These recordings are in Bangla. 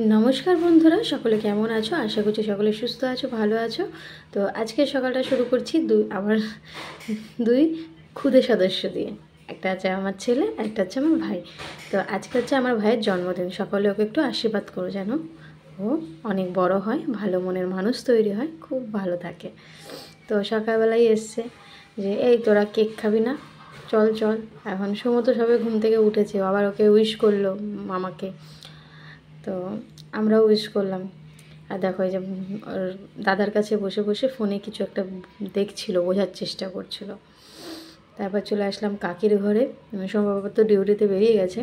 नमस्कार बंधुरा सकले केमन आछो आशा करछि सकले सुस्थ आछो भालो आछो। तो आजके सकालटा शुरू करछि दुई खुदे सदस्य दिए একটা আছে আমার ছেলে একটা আছে আমার ভাই। তো আজকে হচ্ছে আমার ভাইয়ের জন্মদিন, সকলে ওকে একটু আশীর্বাদ করো যেন ও অনেক বড় হয়, ভালো মনের মানুষ তৈরি হয়, খুব ভালো থাকে। তো সকালবেলায় এসছে যে এই তোরা কেক খাবি না, চল চল। এখন সময় তো সবে ঘুম থেকে উঠেছে, আবার ওকে উইশ করলো মামাকে। তো আমরাও উইশ করলাম। আর দেখো এই যে ওর দাদার কাছে বসে বসে ফোনে কিছু একটা দেখছিল, বোঝার চেষ্টা করছিল। তারপর চলে আসলাম কাকির ঘরে, সম্ভবত ডিউটিতে বেরিয়ে গেছে।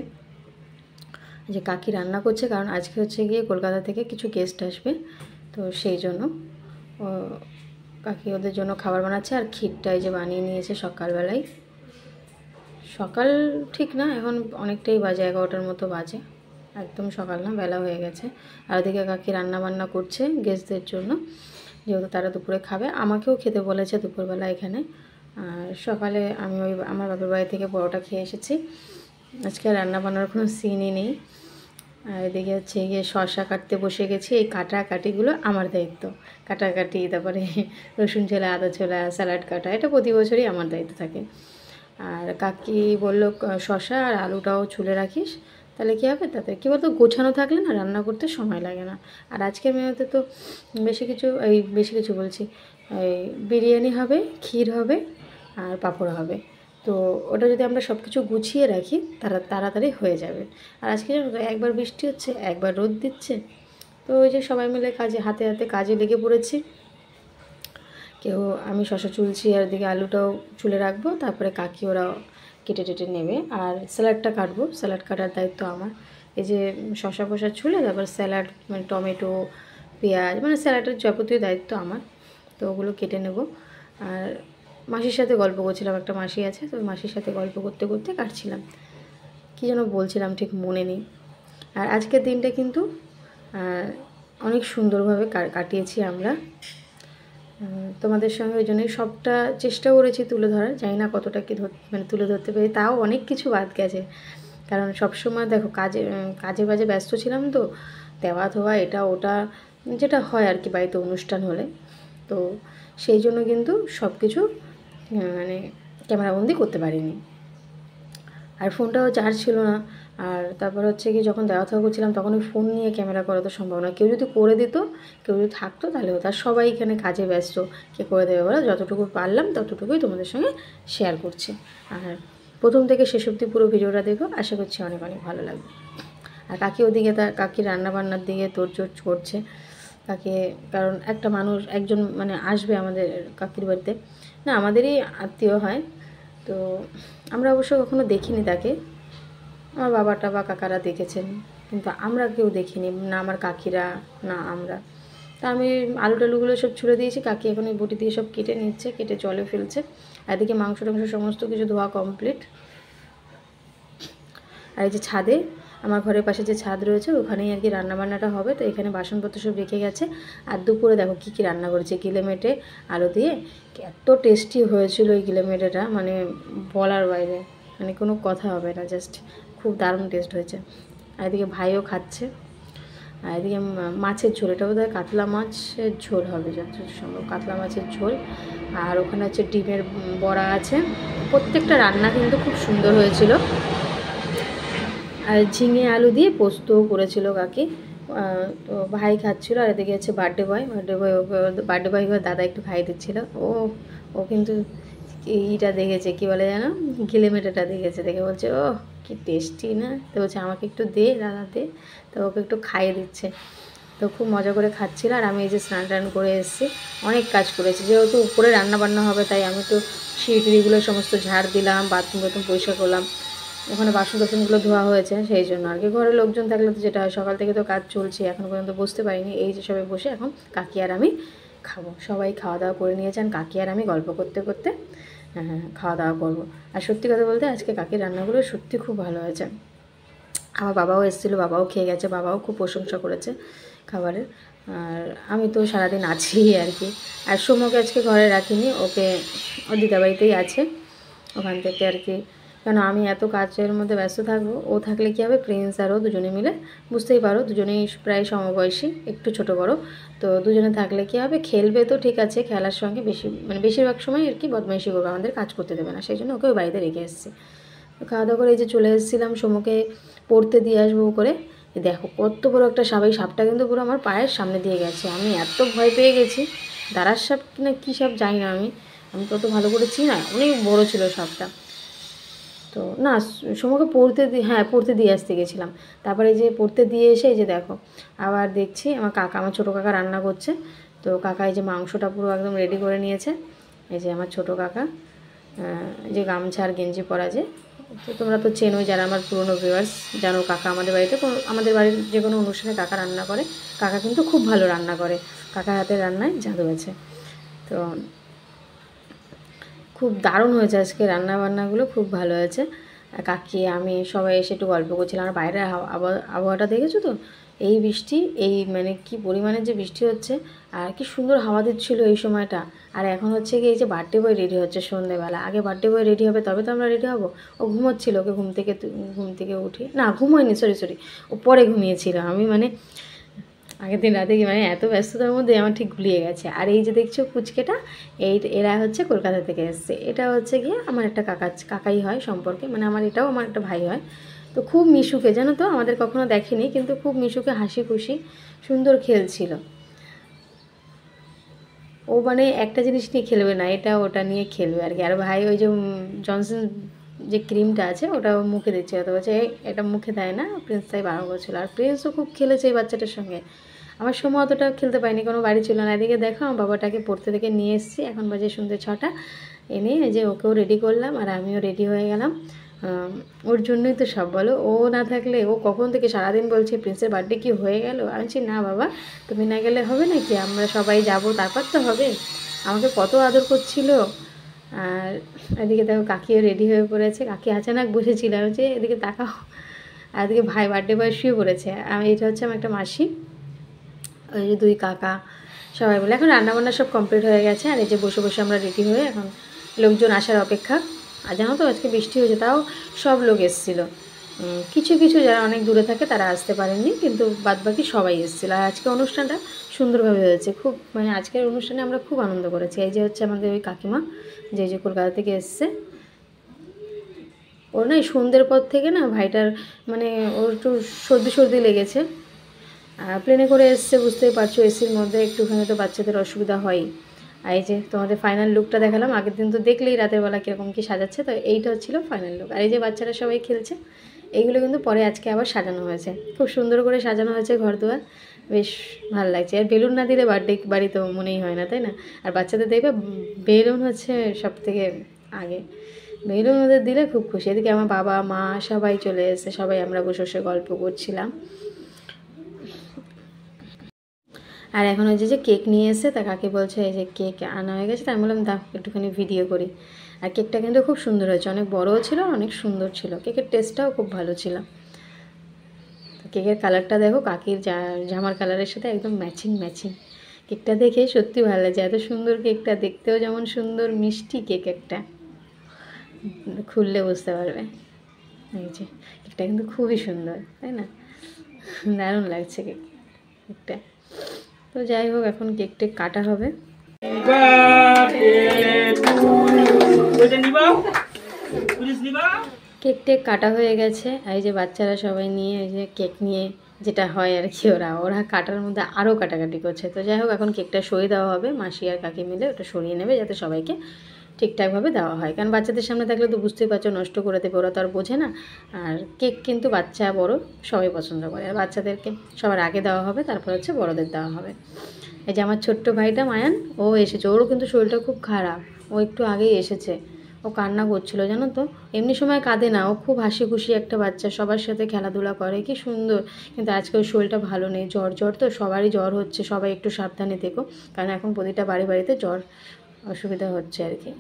যে কাকি রান্না করছে, কারণ আজকে হচ্ছে গিয়ে কলকাতা থেকে কিছু গেস্ট আসবে, তো সেই জন্য কাকি ওদের জন্য খাবার বানাচ্ছে। আর ক্ষীরটা এই যে বানিয়ে নিয়েছে সকালবেলায়। সকাল ঠিক না, এখন অনেকটাই বাজে, 11টার মতো বাজে, একদম সকাল না, বেলা হয়ে গেছে। আর ওদিকে কাকি রান্না বান্না করছে গেস্টদের জন্য, যেহেতু তারা দুপুরে খাবে। আমাকেও খেতে বলেছে দুপুরবেলা এখানে। আর সকালে আমি আমার বাপের বাড়ি থেকে পরোটা খেয়ে এসেছি। আজকে রান্না বান্নার কোনো সিনই নেই। আর এদিকে হচ্ছে গিয়ে শসা কাটতে বসে গেছি। এই কাটাকাটিগুলো আমার দায়িত্ব, কাটাকাটি, তারপরে রসুন ছোলা, আদা ছোলা, স্যালাড কাটা, এটা প্রতি বছরই আমার দায়িত্ব থাকে। আর কাকি বললো শসা আর আলুটাও ছুলে রাখিস, তাহলে কী হবে, তাতে কী বলতো গোছানো থাকলে না রান্না করতে সময় লাগে না। আর আজকের মেনুতে তো বেশি কিছু বলছি, এই বিরিয়ানি হবে, ক্ষীর হবে আর পাঁপড় হবে। তো ওটা যদি আমরা সব কিছু গুছিয়ে রাখি তাড়াতাড়ি হয়ে যাবে। আর আজকে জানো তো, একবার বৃষ্টি হচ্ছে, একবার রোদ দিচ্ছে। তো ওই যে সবাই মিলে হাতে হাতে কাজে লেগে পড়েছি। আমি শসা চুলছি, আর দিকে আলুটাও চুলে রাখবো, তারপরে কাকি ওরা কেটে টেটে নেবে। আর স্যালাডটা কাটবো, স্যালাড কাটার দায়িত্ব আমার। এই যে শসা ফসা ছুলে তারপর স্যালাড, মানে টমেটো, পেঁয়াজ, মানে স্যালাডের যাবতীয় দায়িত্ব আমার। তো ওগুলো কেটে নেব। আর মাসির সাথে গল্প করছিলাম, একটা মাসি আছে, তো মাসির সাথে গল্প করতে করতে কাটছিলাম। কী যেন বলছিলাম ঠিক মনে নেই। আর আজকের দিনটা কিন্তু অনেক সুন্দরভাবে কাটিয়েছি আমরা। তোমাদের সঙ্গে ওই জন্যই সবটা চেষ্টা করেছি তুলে ধরার, জানি না কতটা কি তুলে ধরতে পারি, তাও অনেক কিছু বাদ গেছে। কারণ সবসময় দেখো কাজে বাজে ব্যস্ত ছিলাম, তো দেওয়া ধোয়া এটা ওটা যেটা হয় আর কি বাড়িতে অনুষ্ঠান হলে, তো সেই জন্য কিন্তু সব কিছু মানে ক্যামেরাবন্দি করতে পারিনি। আর ফোনটাও চার্জ ছিল না। আর তারপর হচ্ছে কি, যখন দেওয়া থাকা করছিলাম তখন ওই ফোন নিয়ে ক্যামেরা করা তো সম্ভব না। কেউ যদি করে দিত, কেউ যদি থাকতো তাহলে হতো। আর সবাই এখানে কাজে ব্যস্ত, কে করে দেবে বলো। যতটুকু পারলাম ততটুকুই তোমাদের সঙ্গে শেয়ার করছি। আর প্রথম থেকে শেষ অবধি পুরো ভিডিওটা দেখো, আশা করছি অনেক অনেক ভালো লাগবে। আর কাকি ওদিকে কাকি রান্নাবান্নার দিকে তোড়জোড় করছে। কাকি, কারণ একটা মানুষ একজন মানে আসবে আমাদের কাকির বাড়িতে, না আমাদেরই আত্মীয় হয়। তো আমরা অবশ্য কখনো দেখিনি তাকে, আমার বাবাটা বা কাকারা দেখেছেন, কিন্তু আমরা কেউ দেখিনি, না আমার কাকিরা না আমরা। তা আমি আলু টালুগুলো সব ছুঁড়ে দিয়েছি, কাকি এখন এই বটি দিয়ে সব কেটে নিচ্ছে, কেটে জলে ফেলছে। এদিকে মাংস টাংস সমস্ত কিছু ধোয়া কমপ্লিট। আর এই যে ছাদে, আমার ঘরের পাশে যে ছাদ রয়েছে ওখানেই আর কি রান্নাবান্নাটা হবে। তো এখানে বাসনপত্র সব রেখে গেছে। আর দুপুরে দেখো কী কী রান্না করেছে, গিলেমেটে আলু দিয়ে, এত টেস্টি হয়েছিল এই গিলেমেটেটা, মানে বলার বাইরে, মানে কোনো কথা হবে না, জাস্ট খুব দারুণ টেস্ট হয়েছে। আর এদিকে ভাইও খাচ্ছে। আর এদিকে মাছের ঝোল, এটা বোধহয় কাতলা মাছের ঝোল হবে যতটা সম্ভব, কাতলা মাছের ঝোল। আর ওখানে হচ্ছে ডিমের বড়া আছে। প্রত্যেকটা রান্না কিন্তু খুব সুন্দর হয়েছিল। আর ঝিঙে আলু দিয়ে পোস্তও করেছিল কাকি। তো ভাই খাচ্ছিলো। আর এদিকে হচ্ছে বার্থডে বয় ওকে বার্থডে বয় এবার দাদা একটু খাইয়ে দিচ্ছিলো। ও কিন্তু এইটা দেখেছে, কী বলে যেন, গিলেমেটেটা দেখেছে, দেখে বলছে ও কি টেস্টি না। তো বলছে আমাকে একটু দে দাদা দে, তো ওকে একটু খাইয়ে দিচ্ছে। তো খুব মজা করে খাচ্ছিল। আর আমি এই যে স্নান টান করে এসেছি, অনেক কাজ করেছি, যেহেতু উপরে রান্না বান্না হবে, তাই আমি তো সিঁড়িগুলো সমস্ত ঝাড় দিলাম, বাথরুম পরিষ্কার করলাম। ওখানে বাসন টাসনগুলো ধোয়া হয়েছে, সেই জন্য আর কি। ঘরের লোকজন থাকলে তো যেটা হয়, সকাল থেকে তো কাজ চলছে, এখনও পর্যন্ত বসতে পারিনি। এই যে সবাই বসে এখন কাকি আর আমি খাবো। সবাই খাওয়া দাওয়া করে নিয়েছেন, কাকি আর আমি গল্প করতে করতে খাওয়া দাওয়া করবো। আর সত্যি কথা বলতে আজকে কাকির রান্নাগুলো সত্যি খুব ভালো হয়েছে। আমার বাবাও এসেছিলো, বাবাও খেয়ে গেছে, বাবাও খুব প্রশংসা করেছে খাবারের। আর আমি তো সারাদিন আছি আর কি। আর সোমকে আজকে ঘরে রাখিনি, ওকে ওর দিদাবাড়িতেই আছে, ওখান থেকে আর কি কেন আমি এত কাজের মধ্যে ব্যস্ত থাকবো, ও থাকলে কী হবে, প্রিন্স আর ও দুজনে মিলে, বুঝতেই পারো দুজনেই প্রায় সমবয়সী, একটু ছোট বড়, তো দুজনে থাকলে কী হবে, খেলবে তো ঠিক আছে, খেলার সঙ্গে বেশিরভাগ সময় আর কি বদমাইশি করবে, আমাদের কাজ করতে দেবে না, সেই জন্য ওকে বাড়িতে রেখে এসেছি। খাওয়া দাওয়া করে এই যে চলে এসেছিলাম সোমুকে পড়তে দিয়ে আসবো করে। দেখো কত বড় একটা সাপ, এই সাপটা কিন্তু পুরো আমার পায়ের সামনে দিয়ে গেছে, আমি এত ভয় পেয়ে গেছি। দাঁড়ার সাপ না কী সাপ জানি না, আমি তত ভালো করে চিনি না, অনেক বড় ছিল সাপটা। তো না, সোমুকে পড়তে দিয়ে আসতে গেছিলাম, তারপরে যে পড়তে দিয়ে এসে এই যে দেখো আবার দেখছি আমার ছোটো কাকা রান্না করছে। তো কাকা এই যে মাংসটা পুরো একদম রেডি করে নিয়েছে। এই যে আমার ছোটো কাকা, যে গামছা আর গেঞ্জি পরা, যে তো তোমরা তো চেনোই, যারা আমার পুরনো ভিউয়ার্স জানো, কাকা আমাদের বাড়ির যে কোনো অনুষ্ঠানে কাকা রান্না করে। কাকা কিন্তু খুব ভালো রান্না করে, কাকার হাতের রান্নায় জাদু আছে। তো খুব দারুণ হয়েছে আজকে, রান্নাবান্নাগুলো খুব ভালো হয়েছে। কাকি আমি সবাই এসে একটু গল্প করছিলাম, আর বাইরের আবহাওয়াটা দেখেছো তো, এই বৃষ্টি, এই মানে কি পরিমাণে যে বৃষ্টি হচ্ছে, আর কি সুন্দর হাওয়া দিচ্ছিলো এই সময়টা। আর এখন হচ্ছে কি, এই যে বার্থডে বয় রেডি হচ্ছে সন্ধ্যেবেলা, আগে বার্থডে বয় রেডি হবে তবে তো আমরা রেডি হবো। ও ঘুমোচ্ছিল, ওকে ঘুম থেকে উঠি না, ঘুমোয়নি, সরি ও পরে ঘুমিয়েছিল। আমি মানে আগের দিন রাতে মানে এত ব্যস্ততার মধ্যে আমার ঠিক গুলিয়ে গেছে। আর এই যে দেখছো পুচকেটা, এরা হচ্ছে কলকাতা থেকে এসছে। এটা হচ্ছে গিয়ে আমার একটা কাকাই হয় সম্পর্কে, মানে এটাও আমার একটা ভাই হয়। তো খুব মিশুকে, জানো তো, আমাদের কখনো দেখেনি, কিন্তু খুব মিশুকে, হাসি খুশি সুন্দর খেলছিল। ও মানে একটা জিনিস নিয়ে খেলবে না, এটা ওটা নিয়ে খেলবে আর কি। আর ভাই ওই যে জনসন যে ক্রিমটা আছে ওটা মুখে দিচ্ছে, তো বলছে এটা মুখে দেয় না, প্রিন্স তাই বারণ করছিল। আর প্রিন্সও খুব খেলেছে এই বাচ্চাটার সঙ্গে। আমার সময় অতটা খেলতে পারিনি, কোনো বাড়ি ছিল না। এদিকে দেখো আমার বাবাটাকে পড়তে থেকে নিয়ে এসেছি, এখন বাজে সন্ধ্যে 6টা। এনে এই যে ওকেও রেডি করলাম, আর আমিও রেডি হয়ে গেলাম। ওর জন্যই তো সব, বলো, ও না থাকলে, ও কখন থেকে সারাদিন বলছে প্রিন্সের বার্থডে কি হয়ে গেল। আমি বলছি না বাবা, তুমি না গেলে হবে নাকি, আমরা সবাই যাব, তারপর তো হবে। আমাকে কত আদর করছিল। আর এদিকে দেখো কাকিও রেডি হয়ে পড়েছে, কাকি আচানক বসেছিলাম যে এদিকে তাকাও, আর এদিকে ভাই বার্থডে বয় শুয়ে পড়েছে। এটা হচ্ছে আমার একটা মাসি, ওই যে 2 কাকা, সবাই বলে। এখন রান্নাবান্না সব কমপ্লিট হয়ে গেছে, আর এই যে বসে বসে আমরা রেডি হয়ে এখন লোকজন আসার অপেক্ষা। আর জানো তো আজকে বৃষ্টি হয়েছে, তাও সব লোক এসেছিলো। কিছু কিছু যারা অনেক দূরে থাকে তারা আসতে পারেননি, কিন্তু বাদবাকি সবাই এসেছিলো। আর আজকে অনুষ্ঠানটা সুন্দরভাবে হয়েছে, খুব মানে আজকের অনুষ্ঠানে আমরা খুব আনন্দ করেছি। এই যে হচ্ছে আমাদের ওই কাকিমা, যে কলকাতা থেকে এসছে। ওর না সন্ধ্যের পর থেকে না ভাইটার মানে ওর একটু সর্দি লেগেছে। প্লেনে করে এসছে, বুঝতেই পারছো, এসির মধ্যে একটুখানি তো বাচ্চাদের অসুবিধা হয়ই। আর এই যে তোমাদের ফাইনাল লুকটা দেখালাম, আগের দিন তো দেখলেই রাতের বেলা কীরকম কী সাজাচ্ছে, তো এইটা হচ্ছিল ফাইনাল লুক। আর এই যে বাচ্চারা সবাই খেলছে, এইগুলো কিন্তু পরে আজকে আবার সাজানো হয়েছে, খুব সুন্দর করে সাজানো হয়েছে ঘর দুয়ার, বেশ ভালো লাগছে। আর বেলুন না দিলে বার্থডে বাড়ি তো মনেই হয় না, তাই না? আর বাচ্চাদের দেখবে বেলুন হচ্ছে সব থেকে আগে, বেলুন ওদের দিলে খুব খুশি। এদিকে আমার বাবা মা সবাই চলে এসেছে, সবাই আমরা বসে বসে গল্প করছিলাম। আর এখন ওই যে কেক নিয়ে এসে তা কাকে বলছে এই যে কেক আনা হয়ে গেছে, তাই আমি বললাম দাও একটুখানি ভিডিও করি। আর কেকটা কিন্তু খুব সুন্দর হয়েছে, অনেক বড়ও ছিল, অনেক সুন্দর ছিল, কেকের টেস্টটাও খুব ভালো ছিল। কেকের কালারটা দেখো, কাকির জামার কালারের সাথে একদম ম্যাচিং। কেকটা দেখে সত্যি ভালো লাগছে, এত সুন্দর কেকটা, দেখতেও যেমন সুন্দর, মিষ্টি কেক একটা, খুললে বুঝতে পারবে। এই যে কেকটা কিন্তু খুবই সুন্দর, তাই না? দারুণ লাগছে কেকটা। তো যাই হোক, এখন কেকটা কাটা হবে। কেকটা কাটা হয়ে গেছে, এই যে বাচ্চারা সবাই নিয়ে এই যে কেক নিয়ে, যেটা হয় আর কি, ওরা কাটার মধ্যে আরও কাটাকাটি করছে। তো যাই হোক, এখন কেকটা সরিয়ে দেওয়া হবে, মাসি আর কাকি মিলে ওটা সরিয়ে নেবে, যাতে সবাইকে ঠিকঠাকভাবে দেওয়া হয়। কারণ বাচ্চাদের সামনে থাকলে তো বুঝতেই পারছো, নষ্ট করে দেবে, ওরা তো আর বোঝে না। আর কেক কিন্তু বাচ্চা বড় সবাই পছন্দ করে, আর বাচ্চাদেরকে সবার আগে দেওয়া হবে, তারপর হচ্ছে বড়দের দেওয়া হবে। এই যে আমার ছোট্ট ভাইটা মায়ান, ও এসেছে, ওরও কিন্তু শরীরটা খুব খারাপ, ও একটু আগেই এসেছে। ও কান্না করছিল, জানো তো, এমনি সময় কাঁদে না, ও খুব হাসি খুশি একটা বাচ্চা, সবার সাথে খেলাধুলা করে, কি সুন্দর। কিন্তু আজকে ওর শরীরটা ভালো নেই, জ্বর তো সবারই জ্বর হচ্ছে, সবাই একটু সাবধানে থেকো, কারণ এখন প্রতিটা বাড়িতে জ্বর অসুবিধা হচ্ছে আর কি।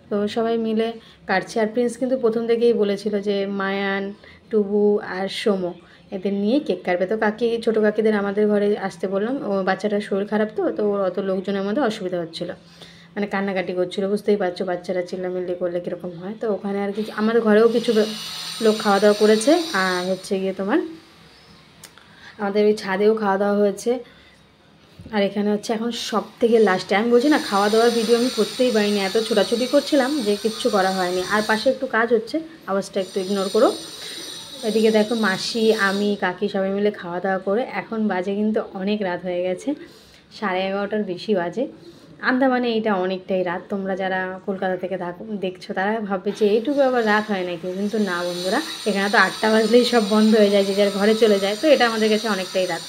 তো সবাই মিলে কাটছে। আর প্রিন্স কিন্তু প্রথম থেকেই বলেছিল যে মায়ান, টুবু আর সোমো এদের নিয়ে কেক কাটবে। তো ছোটো কাকিদের আমাদের ঘরে আসতে বললাম, ও বাচ্চাটার শরীর খারাপ, তো ওর অত লোকজনের মধ্যে অসুবিধা হচ্ছিলো। মানে কান্নাকাটি করছিলো, বুঝতেই পারছো বাচ্চারা চিল্লামিল্লি করলে কীরকম হয়। তো ওখানে আর কি আমাদের ঘরেও কিছু লোক খাওয়া দাওয়া করেছে, আর হচ্ছে গিয়ে তোমার আমাদের ওই ছাদেও খাওয়া দাওয়া হয়েছে। আর এখানে হচ্ছে এখন সব থেকে লাস্টে আমি বলছি না খাওয়া দাওয়ার ভিডিও আমি করতেই পারিনি, এত ছোটাছুটি করছিলাম যে কিচ্ছু করা হয়নি। আর পাশে একটু কাজ হচ্ছে, আওয়াজটা একটু ইগনোর করো। এদিকে দেখো মাসি, আমি, কাকি সবাই মিলে খাওয়া দাওয়া করে এখন বাজে কিন্তু অনেক রাত হয়ে গেছে, 11:30টার বেশি বাজে। আন্দামানে এইটা অনেকটাই রাত। তোমরা যারা কলকাতা থেকে দেখছো তারা ভাববে যে এইটুকু আবার রাত হয় নাকি, কিন্তু না বন্ধুরা, এখানে তো 8টা বাজলেই সব বন্ধ হয়ে যায়, যে যার ঘরে চলে যায়। তো এটা আমাদের কাছে অনেকটাই রাত।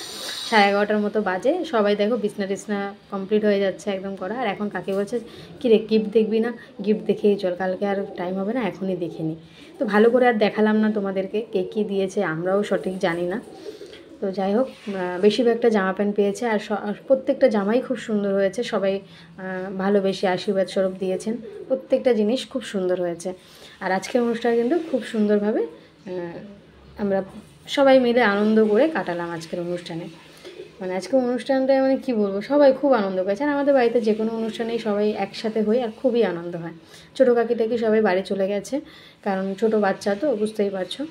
11:30টার মতো বাজে, সবাই দেখো বিছনা টিছনা কমপ্লিট হয়ে যাচ্ছে একদম করা। আর এখন কাকে বলছে কী রে গিফট দেখবি না, গিফট দেখেই চল, কালকে আর টাইম হবে না, এখনই দেখে নি। তো ভালো করে আর দেখালাম না তোমাদেরকে কে কী দিয়েছে, আমরাও সঠিক জানি না। তো যাই হোক, বেশিরভাগটা জামা প্যান্ট পেয়েছে, আর প্রত্যেকটা জামাই খুব সুন্দর হয়েছে। সবাই ভালোবেসে আশীর্বাদ স্বরূপ দিয়েছেন, প্রত্যেকটা জিনিস খুব সুন্দর হয়েছে। আর আজকের অনুষ্ঠান কিন্তু খুব সুন্দরভাবে আমরা সবাই মিলে আনন্দ করে কাটালাম আজকের অনুষ্ঠানে। মানে আজকে অনুষ্ঠানটায় মানে কী বলবো, সবাই খুব আনন্দ করেছে। আর আমাদের বাড়িতে যে কোনো অনুষ্ঠানেই সবাই একসাথে হই আর খুবই আনন্দ হয়। ছোটো কাকিটাকে সবাই বাড়ি চলে গেছে, কারণ ছোটো বাচ্চা তো বুঝতেই পারছো।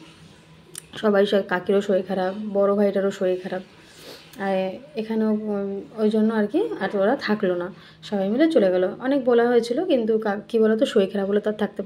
সবাই কাকিরও শরীর খারাপ, বড়ো ভাইটারও শরীর খারাপ, আর এখানেও ওই জন্য আর কি আর ওরা থাকলো না, সবাই মিলে চলে গেলো। অনেক বলা হয়েছিল কিন্তু কী বলো তো, শরীর খারাপ হলে তো আর থাকতে